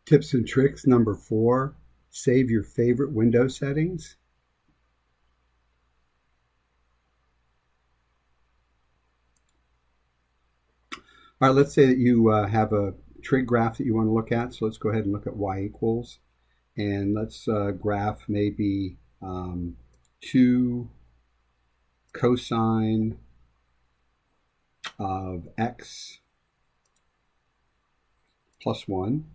Tips and tricks number 4, save your favorite window settings. All right, let's say that you have a trig graph that you want to look at. So let's go ahead and look at y equals. And let's graph maybe 2 cosine of x plus 1.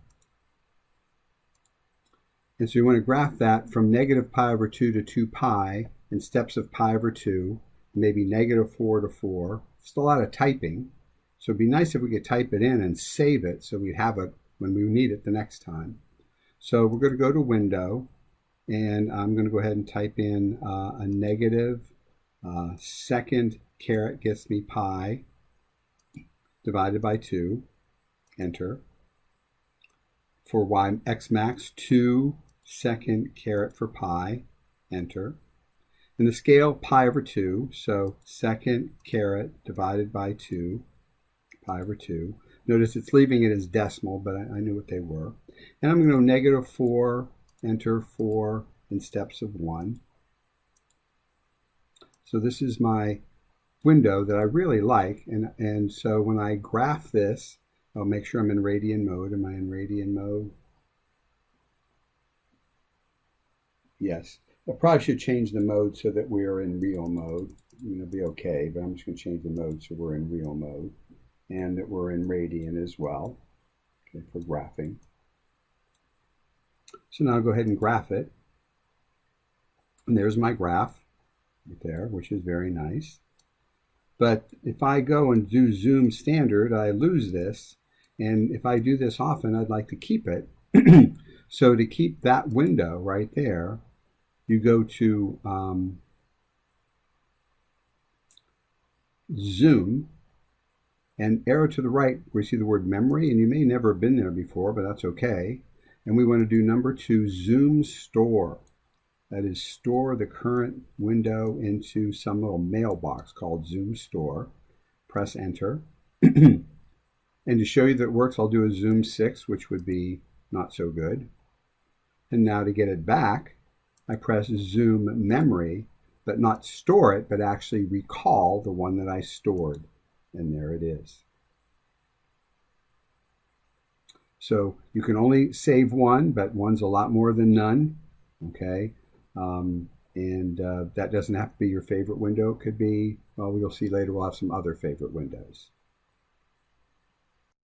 And so you want to graph that from negative pi over 2 to 2 pi in steps of pi over 2, maybe negative 4 to 4. It's a lot of typing. So it'd be nice if we could type it in and save it so we'd have it when we need it the next time. So we're going to go to Window, and I'm going to go ahead and type in a negative second caret gets me pi divided by 2, enter. For y x max, 2 second caret for pi, enter. And the scale pi over 2, so second caret divided by 2, pi over 2. Notice it's leaving it as decimal, but I knew what they were. And I'm going to go negative 4, enter 4 in steps of 1. So this is my window that I really like. And so when I graph this, I'll make sure I'm in Reardon mode. Am I in Reardon mode? Yes. I probably should change the mode so that we're in real mode. It'll be okay, but I'm just going to change the mode so we're in real mode. And that we're in Reardon as well, okay, for graphing. So now I'll go ahead and graph it. And there's my graph right there, which is very nice. But if I go and do zoom standard, I lose this. And if I do this often, I'd like to keep it. So to keep that window right there, you go to zoom, and arrow to the right where you see the word memory, and you may never have been there before, but that's okay. And we want to do number 2, zoom store. That is, store the current window into some little mailbox called zoom store. Press enter. And to show you that it works, I'll do a zoom 6, which would be not so good. And now to get it back, I press zoom memory, but not store it, but actually recall the one that I stored. And there it is. So you can only save one, but one's a lot more than none. Okay. That doesn't have to be your favorite window. It could be, well, we'll see later, we'll have some other favorite windows.